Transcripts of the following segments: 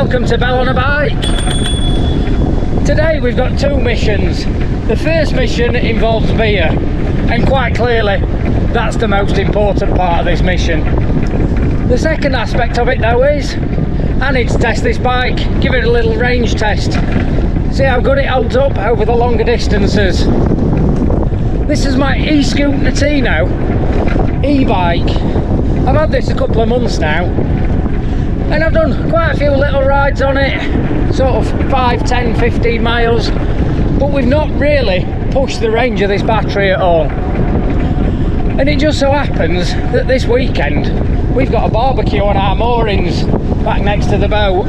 welcome to Bell on a Bike. Today we've got two missions. The first mission involves beer, and quite clearly that's the most important part of this mission. The second aspect of it though is I need to test this bike, give it a little range test, see how good it holds up over the longer distances. This is my Eskute Netuno e-bike. I've had this a couple of months now, and I've done quite a few little rides on it, sort of 5, 10, 15 miles, but we've not really pushed the range of this battery at all. And it just so happens that this weekend we've got a barbecue on our moorings back next to the boat,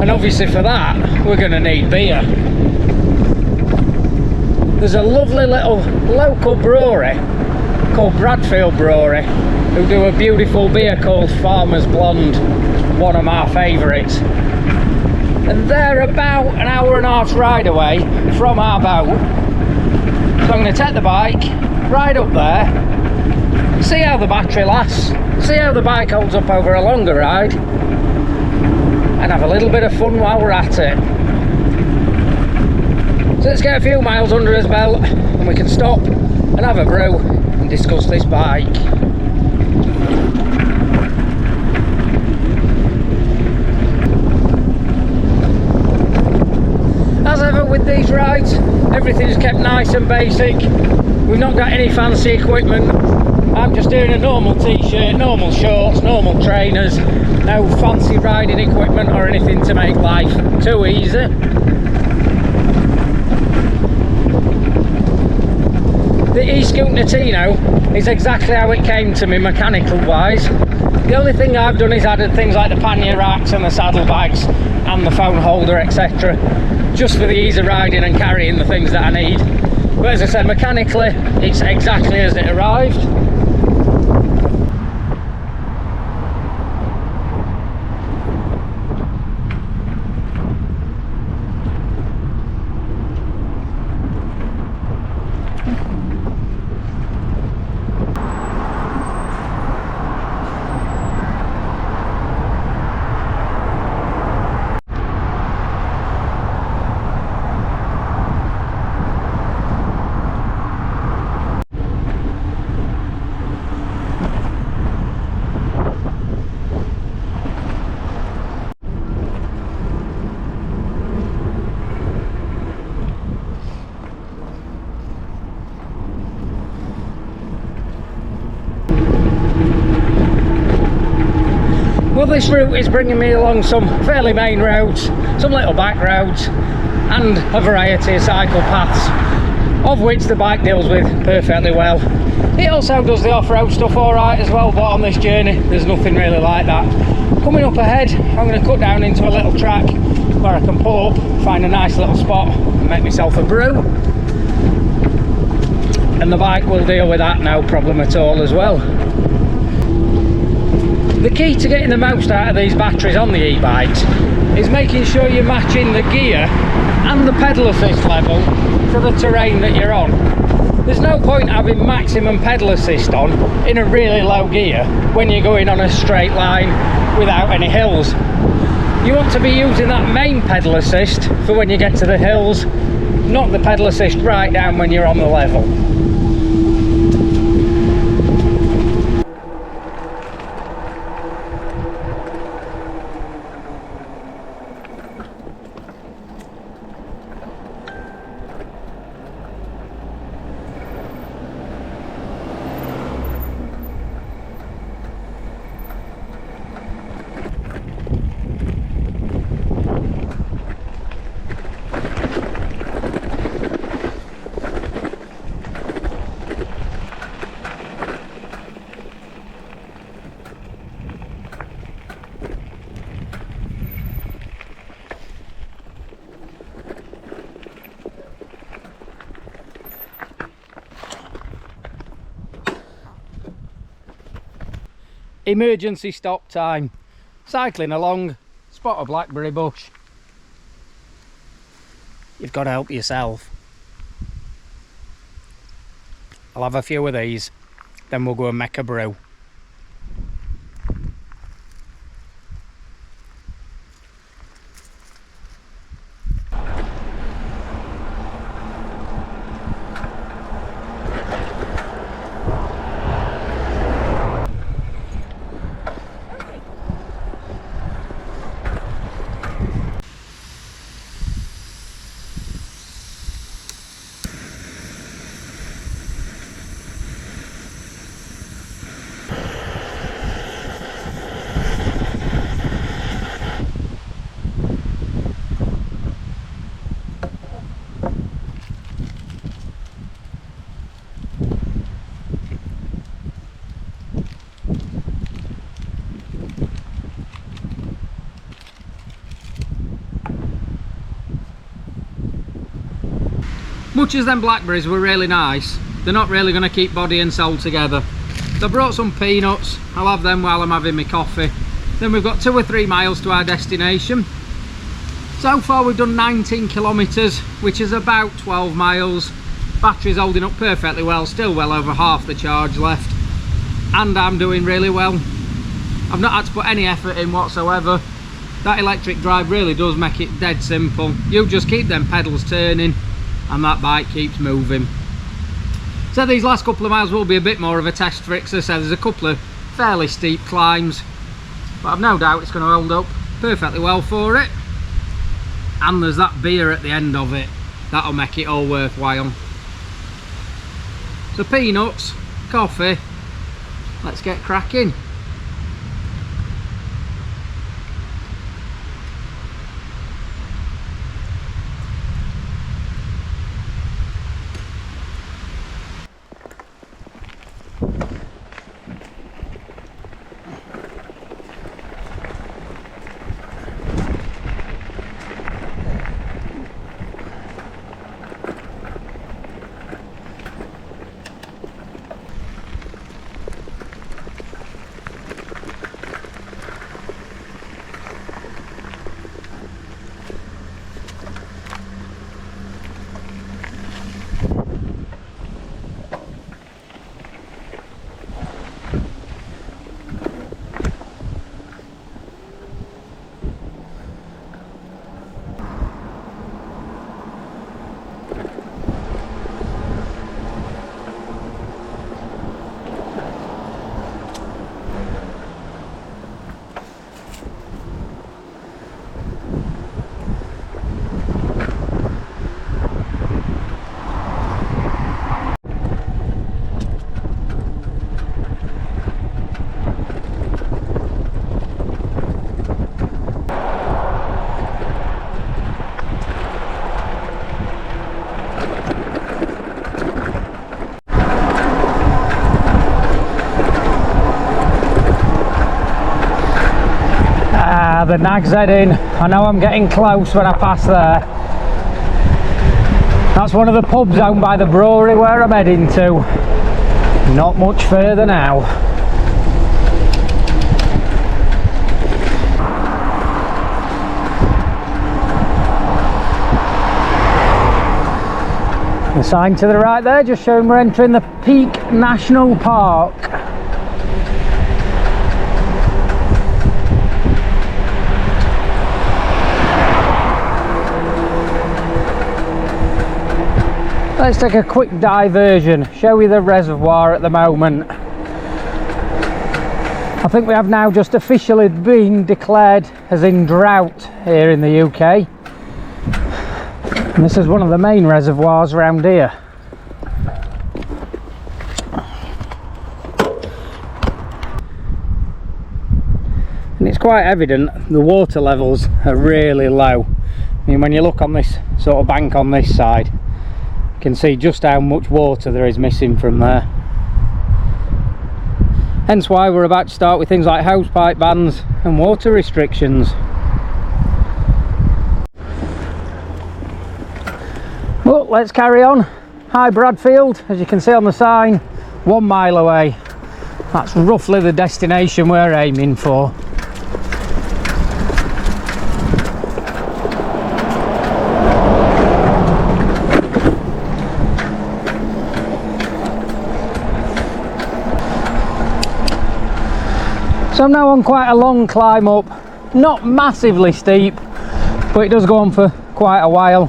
and obviously for that we're going to need beer. There's a lovely little local brewery called Bradfield Brewery who do a beautiful beer called Farmer's Blonde, one of my favourites, and they're about an hour and a half ride away from our boat. So I'm going to take the bike, ride up there, see how the battery lasts, see how the bike holds up over a longer ride, and have a little bit of fun while we're at it. So let's get a few miles under his belt and we can stop and have a brew and discuss this bike. As ever with these rides, everything's kept nice and basic. We've not got any fancy equipment. I'm just doing a normal t-shirt, normal shorts, normal trainers, no fancy riding equipment or anything to make life too easy. The Eskute Netuno is exactly how it came to me mechanical wise. The only thing I've done is added things like the pannier racks and the saddlebags and the phone holder, etc., just for the ease of riding and carrying the things that I need. But as I said, mechanically it's exactly as it arrived. Well, this route is bringing me along some fairly main roads, some little back roads, and a variety of cycle paths, of which the bike deals with perfectly well. It also does the off-road stuff alright as well, but on this journey there's nothing really like that. Coming up ahead, I'm going to cut down into a little track where I can pull up, find a nice little spot and make myself a brew, and the bike will deal with that no problem at all as well. The key to getting the most out of these batteries on the e-bikes is making sure you're matching the gear and the pedal assist level for the terrain that you're on. There's no point having maximum pedal assist on in a really low gear when you're going on a straight line without any hills. You want to be using that main pedal assist for when you get to the hills, not the pedal assist right down when you're on the level. Emergency stop time. Cycling along, spot a blackberry bush. You've got to help yourself. I'll have a few of these, then we'll go and make a brew. much as them blackberries were really nice, they're not really going to keep body and soul together. So I brought some peanuts. I'll have them while I'm having my coffee. Then we've got 2 or 3 miles to our destination. So far we've done 19 kilometres, which is about 12 miles. Battery's holding up perfectly well, still well over half the charge left. And I'm doing really well. I've not had to put any effort in whatsoever. That electric drive really does make it dead simple. You just keep them pedals turning and that bike keeps moving. So these last couple of miles will be a bit more of a test for it, because there's a couple of fairly steep climbs, but I've no doubt it's going to hold up perfectly well for it. And there's that beer at the end of it, that'll make it all worthwhile. So peanuts, coffee, let's get cracking. The Nag's Head Inn. I know I'm getting close when I pass there. That's one of the pubs owned by the brewery where I'm heading to. Not much further now. The sign to the right there just showing we're entering the Peak National Park. Let's take a quick diversion, show you the reservoir at the moment. I think we have now just officially been declared as in drought here in the UK. And this is one of the main reservoirs around here. And it's quite evident the water levels are really low. I mean, when you look on this sort of bank on this side, you can see just how much water there is missing from there. Hence why we're about to start with things like hosepipe bans and water restrictions. But let's carry on. Hi Bradfield, as you can see on the sign, 1 mile away. That's roughly the destination we're aiming for. So I'm now on quite a long climb up, not massively steep, but it does go on for quite a while.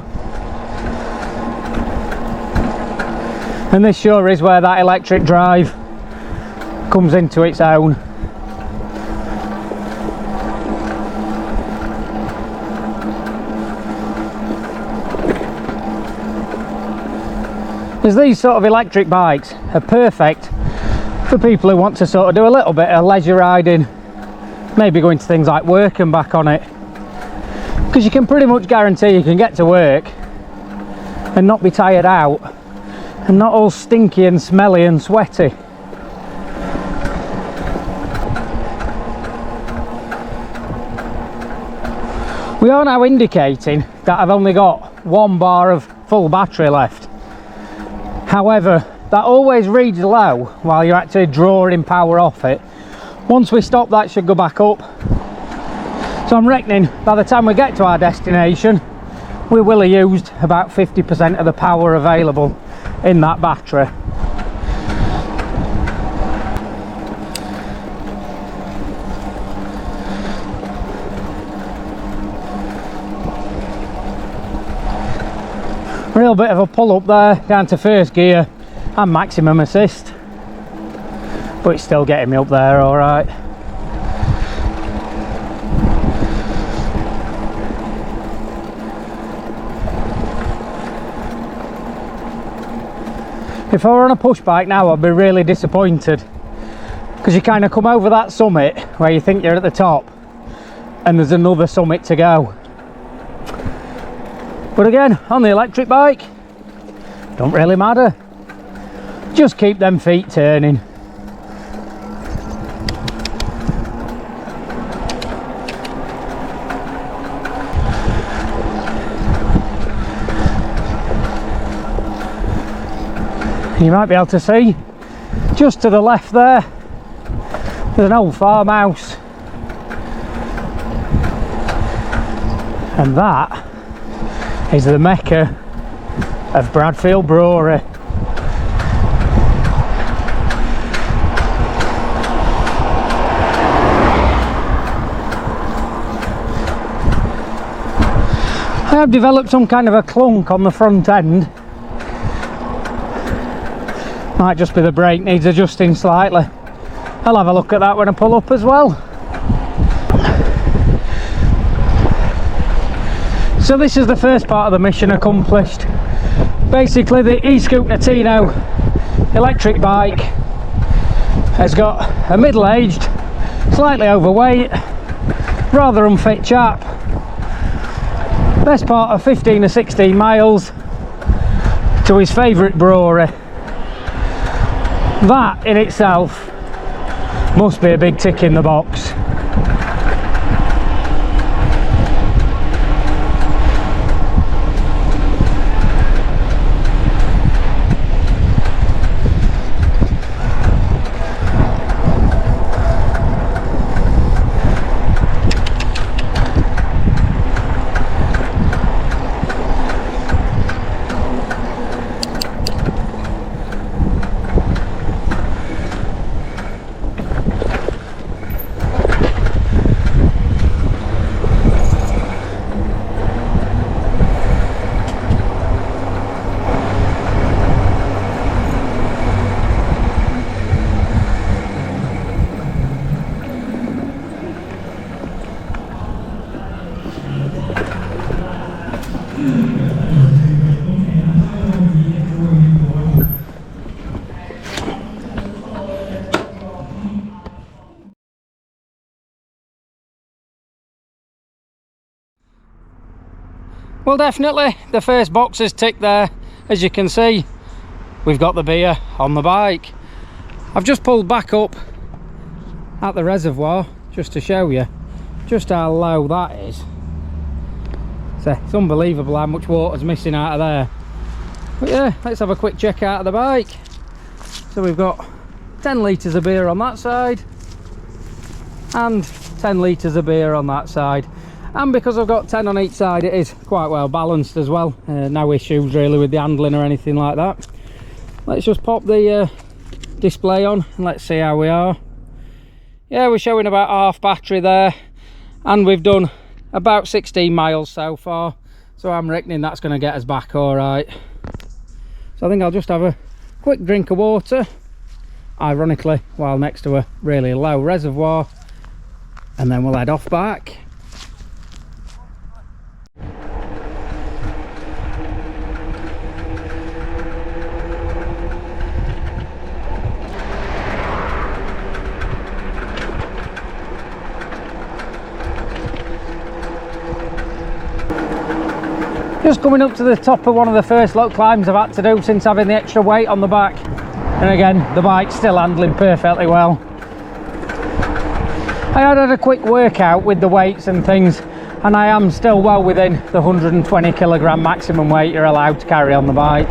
And this sure is where that electric drive comes into its own. As these sort of electric bikes are perfect for people who want to sort of do a little bit of leisure riding, maybe going to things like work and back on it, because you can pretty much guarantee you can get to work and not be tired out and not all stinky and smelly and sweaty. We are now indicating that I've only got 1 bar of full battery left, However, that always reads low while you're actually drawing power off it. Once we stop, that should go back up. So I'm reckoning by the time we get to our destination, we will have used about 50% of the power available in that battery. Real bit of a pull up there down to first gear and maximum assist, but it's still getting me up there all right. If I were on a push bike now, I'd be really disappointed, because you kind of come over that summit where you think you're at the top and there's another summit to go. But again, on the electric bike, don't really matter. Just keep them feet turning. You might be able to see just to the left there, there's an old farmhouse, and that is the mecca of Bradfield Brewery. I have developed some kind of a clunk on the front end. Might just be the brake needs adjusting slightly. I'll have a look at that when I pull up as well. So this is the first part of the mission accomplished. Basically the Eskute Netuno electric bike has got a middle-aged, slightly overweight, rather unfit chap. Best part of 15 or 16 miles to his favourite brewery. That in itself must be a big tick in the box. Well, definitely the first box is ticked there. As you can see, we've got the beer on the bike. I've just pulled back up at the reservoir just to show you just how low that is. So it's unbelievable how much water's missing out of there. But yeah, let's have a quick check out of the bike. So we've got 10 litres of beer on that side and 10 litres of beer on that side. And because I've got 10 on each side, it is quite well balanced as well. No issues really with the handling or anything like that. Let's just pop the display on and let's see how we are. Yeah, we're showing about half battery there, and we've done about 16 miles so far, so I'm reckoning that's going to get us back all right. So I think I'll just have a quick drink of water, ironically while next to a really low reservoir, and then we'll head off back. Just coming up to the top of one of the first low climbs I've had to do since having the extra weight on the back, and again the bike's still handling perfectly well. I had a quick workout with the weights and things, and I am still well within the 120 kilogram maximum weight you're allowed to carry on the bike.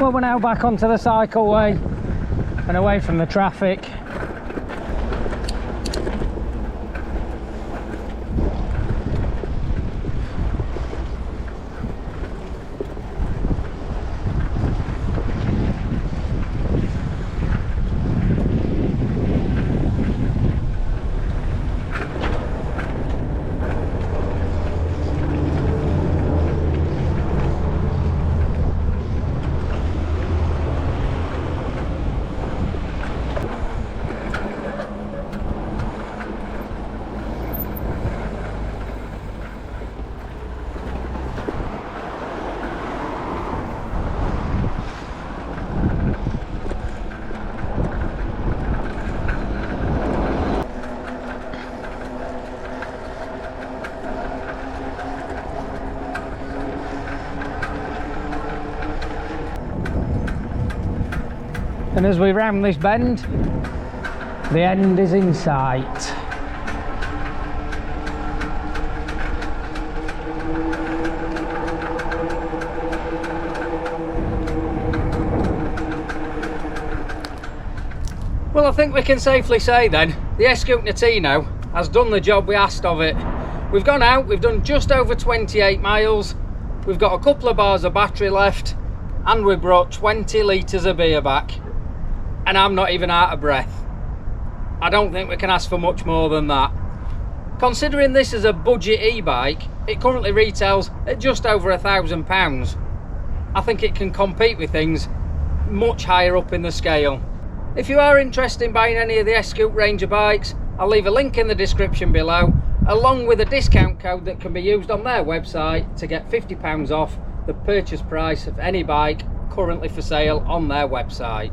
well, we're now back onto the cycleway and away from the traffic. And as we round this bend, the end is in sight. Well, I think we can safely say then, the Eskute Netuno has done the job we asked of it. We've gone out, we've done just over 28 miles, we've got a couple of bars of battery left, and we brought 20 litres of beer back. And I'm not even out of breath. I don't think we can ask for much more than that. Considering this is a budget e-bike, it currently retails at just over £1,000. I think it can compete with things much higher up in the scale. If you are interested in buying any of the Eskute range of bikes, I'll leave a link in the description below, along with a discount code that can be used on their website to get £50 off the purchase price of any bike currently for sale on their website.